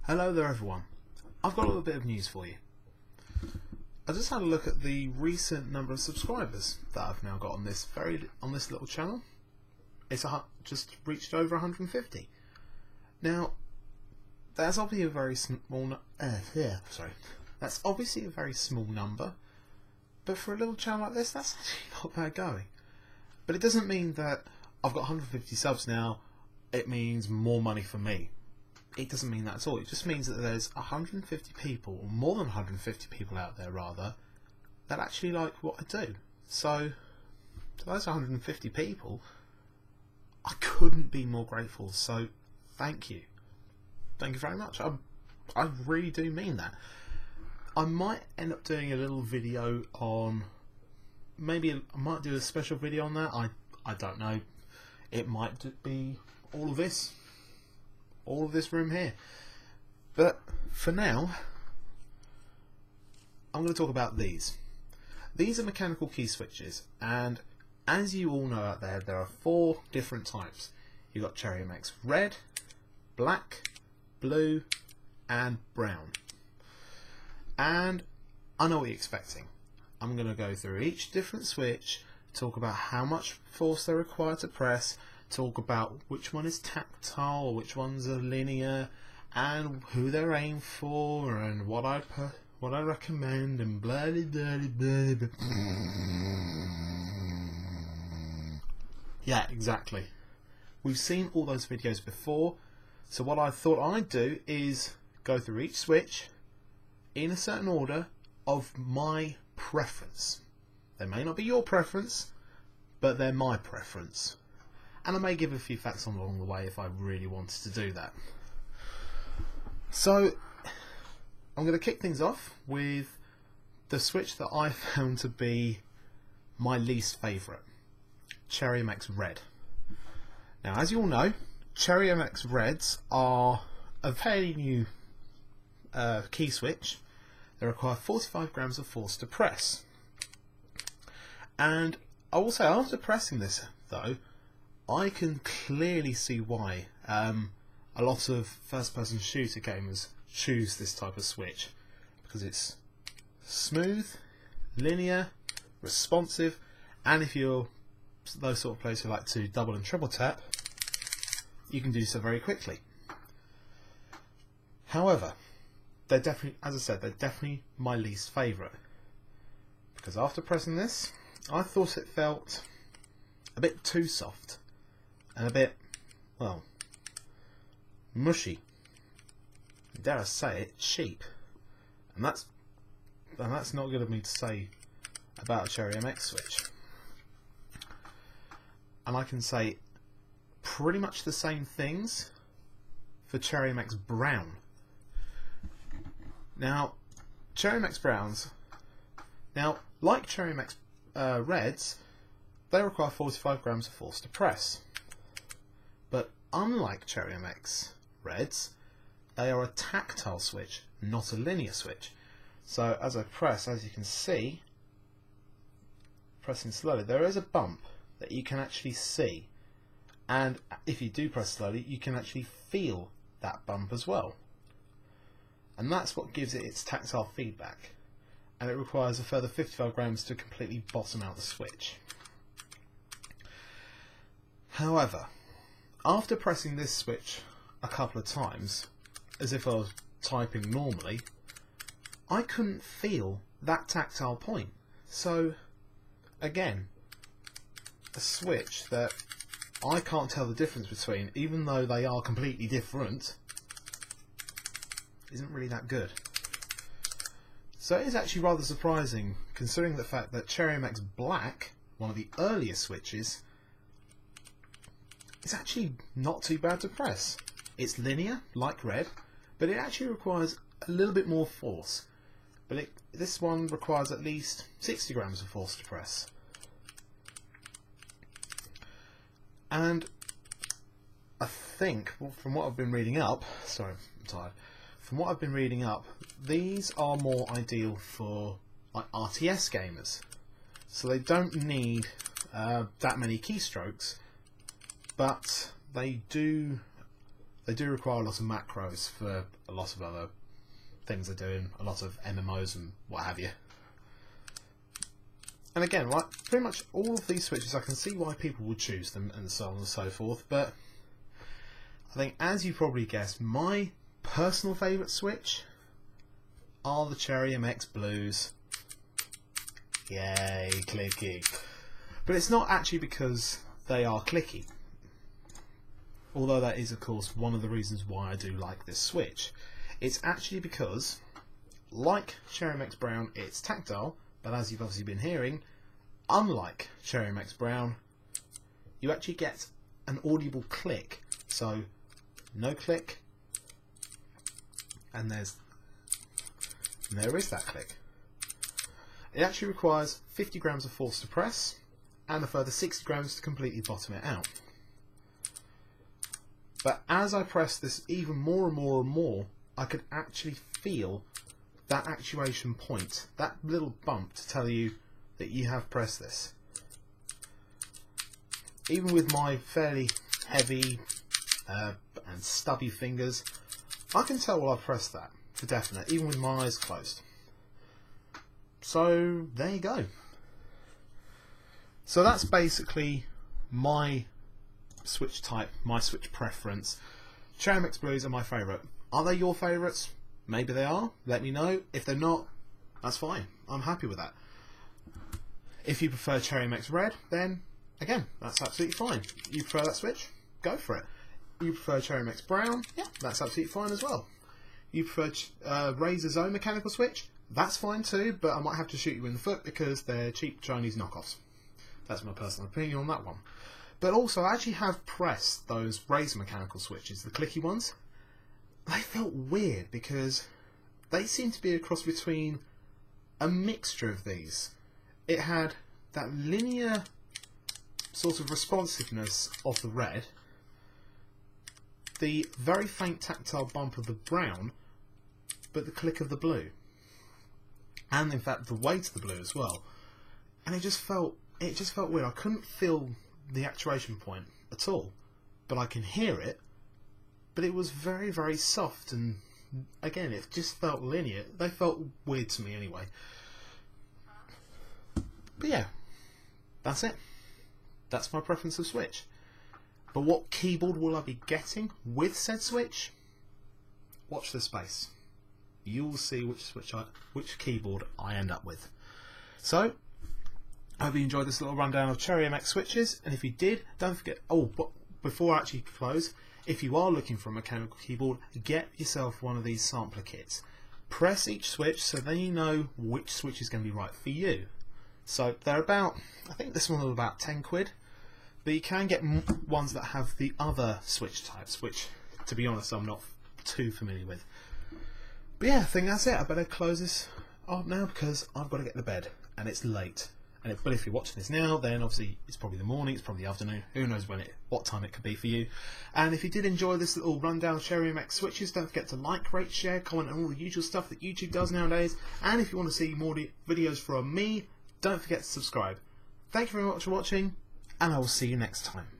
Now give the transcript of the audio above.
Hello there everyone. I've got a little bit of news for you. I just had a look at the recent number of subscribers that I've now got on this little channel. It's just reached over 150. Now, that's obviously a very small That's obviously a very small number, but for a little channel like this, that's actually not bad going. But it doesn't mean that I've got 150 subs now. It means more money for me. It doesn't mean that at all. It just means that there's 150 people, or more than 150 people out there rather, that actually like what I do. So, to those 150 people, I couldn't be more grateful. So, thank you. Thank you very much. I really do mean that. I might end up doing a little video on, maybe I might do a special video on that. I don't know. It might be all of this room here. But for now, I'm going to talk about these. These are mechanical key switches, and as you all know out there, there are 4 different types. You've got Cherry MX Red, Black, Blue, and Brown. And I know what you're expecting. I'm going to go through each different switch, talk about how much force they're required to press, talk about which one is tactile, which ones are linear, and who they're aimed for, and what I recommend, and blah blah blah blah blah. Yeah, exactly. We've seen all those videos before, so what I thought I'd do is go through each switch in a certain order of my preference. They may not be your preference, but they're my preference. And I may give a few facts along the way if I really wanted to do that. So, I'm going to kick things off with the switch that I found to be my least favourite. Cherry MX Red. Now, as you all know, Cherry MX Reds are a fairly new key switch. They require 45 grams of force to press. And I will say, after pressing this though, I can clearly see why a lot of first-person shooter gamers choose this type of switch, because it's smooth, linear, responsive, and if you're those sort of players who like to double and triple tap, you can do so very quickly. However, they're definitely, as I said, they're definitely my least favourite, because after pressing this, I thought it felt a bit too soft. And a bit, well, mushy. Dare I say it, cheap. And that's not good of me to say about a Cherry MX switch. And I can say pretty much the same things for Cherry MX Brown. Now, Cherry MX Browns, now like Cherry MX Reds, they require 45 grams of force to press. But unlike Cherry MX Reds, they are a tactile switch, not a linear switch. So as I press, as you can see, pressing slowly, there is a bump that you can actually see. And if you do press slowly, you can actually feel that bump as well. And that's what gives it its tactile feedback. And it requires a further 55 grams to completely bottom out the switch. However, after pressing this switch a couple of times, as if I was typing normally, I couldn't feel that tactile point. So, again, a switch that I can't tell the difference between, even though they are completely different, isn't really that good. So it is actually rather surprising, considering the fact that Cherry MX Black, one of the earlier switches, it's actually not too bad to press. It's linear, like Red, but it actually requires a little bit more force. But this one requires at least 60 grams of force to press. And I think, from what I've been reading up, sorry, I'm tired. From what I've been reading up, these are more ideal for like RTS gamers. So they don't need that many keystrokes, but they do they do require a lot of macros for a lot of other things they're doing, a lot of MMOs and what have you. And again, like pretty much all of these switches, I can see why people would choose them and so on and so forth, but I think, as you probably guessed, my personal favourite switch are the Cherry MX Blues. Yay, clicky. But it's not actually because they are clicky, although that is of course one of the reasons why I do like this switch. It's actually because, like Cherry MX Brown, it's tactile, but as you've obviously been hearing, unlike Cherry MX Brown, you actually get an audible click. So no click, and there is that click. It actually requires 50 grams of force to press and a further 60 grams to completely bottom it out. But as I press this even more and more and more, I could actually feel that actuation point, that little bump to tell you that you have pressed this. Even with my fairly heavy and stubby fingers, I can tell while I've pressed that for definite, even with my eyes closed. So there you go. So that's basically my switch type, my switch preference. Cherry MX Blues are my favourite. Are they your favourites? Maybe they are. Let me know. If they're not, that's fine. I'm happy with that. If you prefer Cherry MX Red, then again, that's absolutely fine. You prefer that switch? Go for it. You prefer Cherry MX Brown? Yeah, that's absolutely fine as well. You prefer Razer's own mechanical switch? That's fine too, but I might have to shoot you in the foot because they're cheap Chinese knockoffs. That's my personal opinion on that one. But also, I actually have pressed those Razer mechanical switches, the clicky ones. They felt weird because they seem to be a cross between a mixture of these. It had that linear sort of responsiveness of the red, the very faint tactile bump of the brown, but the click of the blue, and in fact the weight of the blue as well. And it just felt weird. I couldn't feel the actuation point at all, but I can hear it. But it was very, very soft, and again, it just felt linear. They felt weird to me anyway. But yeah, that's it. That's my preference of switch. But what keyboard will I be getting with said switch? Watch this space. You'll see which keyboard I end up with. So, I hope you enjoyed this little rundown of Cherry MX switches, and if you did, don't forget, but before I actually close, if you are looking for a mechanical keyboard, get yourself one of these sampler kits. Press each switch so then you know which switch is going to be right for you. So they're about, I think this one is about 10 quid, but you can get ones that have the other switch types, which, to be honest, I'm not too familiar with. But yeah, I think that's it. I better close this up now because I've got to get to bed, and it's late. But if you're watching this now, then obviously it's probably the morning, it's probably the afternoon, who knows what time it could be for you. And if you did enjoy this little rundown of Cherry MX switches, don't forget to like, rate, share, comment on all the usual stuff that YouTube does nowadays. And if you want to see more videos from me, don't forget to subscribe. Thank you very much for watching, and I will see you next time.